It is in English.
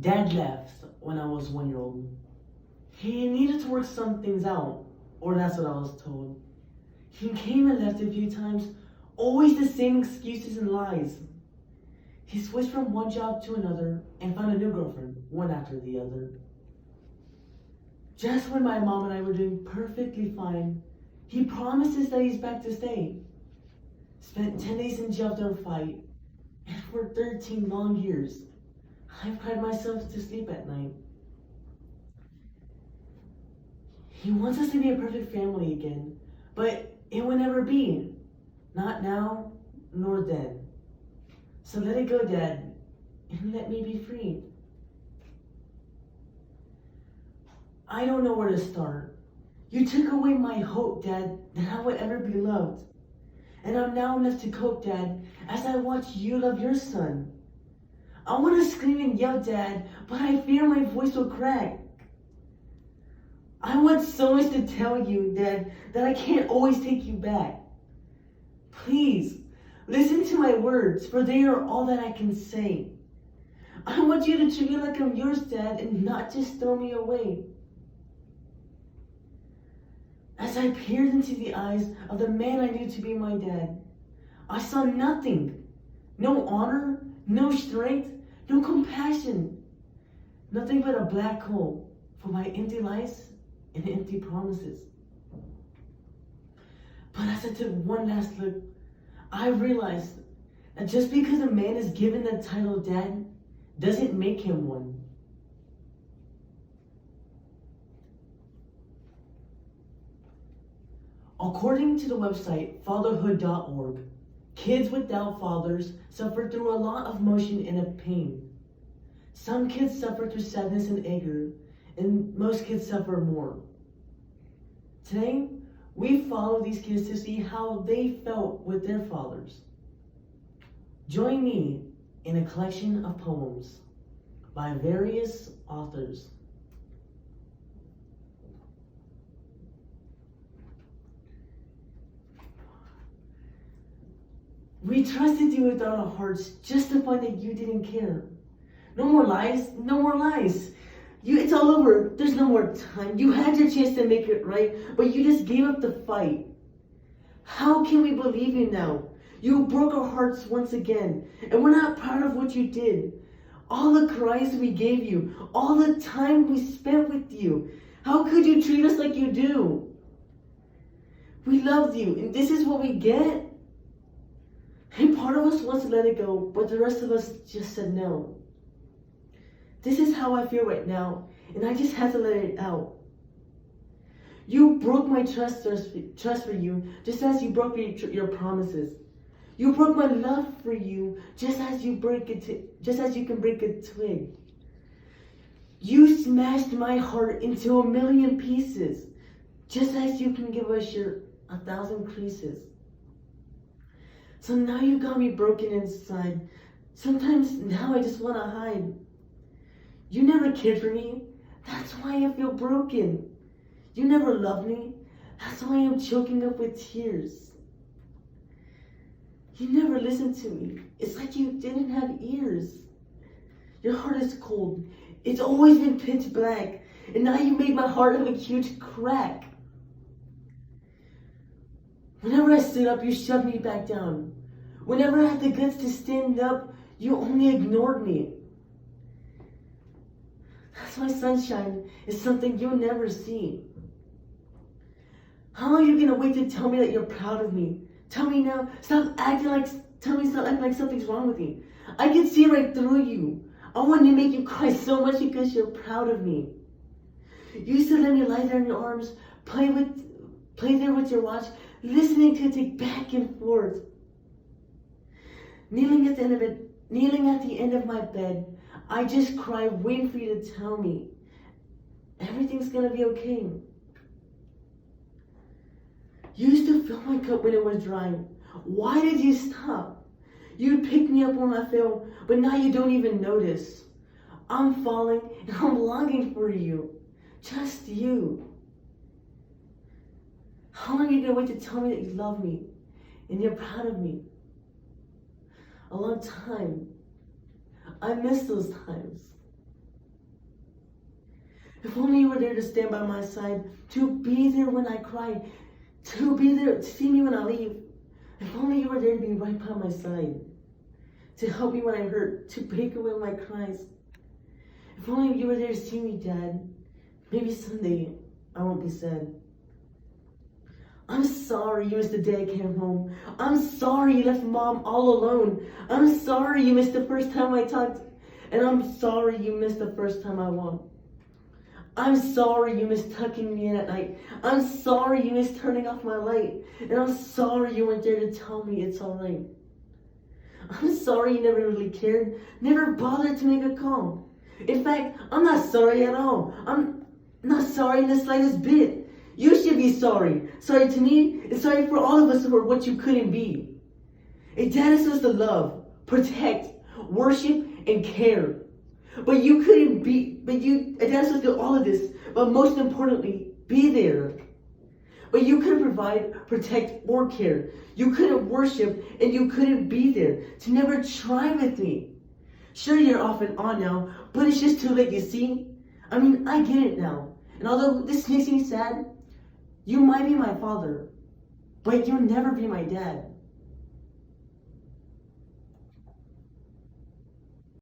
Dad left when I was 1 year old. He needed to work some things out, or that's what I was told. He came and left a few times, always the same excuses and lies. He switched from one job to another and found a new girlfriend, one after the other. Just when my mom and I were doing perfectly fine, he promises that he's back to stay. Spent 10 days in jail after a fight, and for 13 long years, I've cried myself to sleep at night. He wants us to be a perfect family again, but it will never be. Not now, nor then. So let it go, Dad, and let me be free. I don't know where to start. You took away my hope, Dad, that I would ever be loved. And I'm now left to cope, Dad, as I watch you love your son. I want to scream and yell, Dad, but I fear my voice will crack. I want so much to tell you, Dad, that I can't always take you back. Please, listen to my words, for they are all that I can say. I want you to treat me like I'm yours, Dad, and not just throw me away. As I peered into the eyes of the man I knew to be my dad, I saw nothing. No honor, no strength, no compassion. Nothing but a black hole for my empty lies and empty promises. But as I took one last look, I realized that just because a man is given the title dad doesn't make him one. According to the website fatherhood.org, kids without fathers suffer through a lot of emotion and pain. Some kids suffer through sadness and anger, and most kids suffer more. Today, we follow these kids to see how they felt with their fathers. Join me in a collection of poems by various authors. We trusted you with our hearts just to find that you didn't care. No more lies, no more lies. It's all over. There's no more time. You had your chance to make it right, but you just gave up the fight. How can we believe you now? You broke our hearts once again, and we're not proud of what you did. All the cries we gave you, all the time we spent with you. How could you treat us like you do? We loved you, and this is what we get? And part of us wants to let it go, but the rest of us just said no. This is how I feel right now, and I just had to let it out. You broke my trust for you, just as you broke your promises. You broke my love for you, just as you can break a twig. You smashed my heart into 1,000,000 pieces, just as you can give us your 1,000 creases. So now you got me broken inside. Sometimes now I just want to hide. You never cared for me. That's why I feel broken. You never loved me. That's why I'm choking up with tears. You never listened to me. It's like you didn't have ears. Your heart is cold. It's always been pitch black. And now you made my heart have a huge crack. Whenever I stood up, you shoved me back down. Whenever I had the guts to stand up, you only ignored me. That's why sunshine is something you'll never see. How long are you gonna wait to tell me that you're proud of me? Tell me now. Stop acting like something's wrong with me. I can see right through you. I want to make you cry so much because you're proud of me. You used to let me lie there in your arms, play there with your watch, listening to it tick back and forth. Kneeling at the end of my bed, I just cry, waiting for you to tell me everything's gonna be okay. You used to fill my cup when it was dry. Why did you stop? You'd pick me up when I fell, but now you don't even notice. I'm falling and I'm longing for you. Just you. How long are you gonna wait to tell me that you love me and you're proud of me? A long time. I miss those times. If only you were there to stand by my side, to be there when I cry, to be there to see me when I leave. If only you were there to be right by my side, to help me when I hurt, to take away my cries. If only you were there to see me, Dad. Maybe someday I won't be sad. I'm sorry you missed the day I came home. I'm sorry you left Mom all alone. I'm sorry you missed the first time I talked. And I'm sorry you missed the first time I walked. I'm sorry you missed tucking me in at night. I'm sorry you missed turning off my light. And I'm sorry you weren't there to tell me it's alright. I'm sorry you never really cared, never bothered to make a call. In fact, I'm not sorry at all. I'm not sorry in the slightest bit. You should be sorry. Sorry to me, and sorry for all of us for what you couldn't be. A dad is supposed to love, protect, worship, and care. But you couldn't be, a dad is supposed to do all of this, but most importantly, be there. But you couldn't provide, protect, or care. You couldn't worship, and you couldn't be there to never try with me. Sure, you're off and on now, but it's just too late, you see? I mean, I get it now. And although this makes me sad, you might be my father, but you'll never be my dad.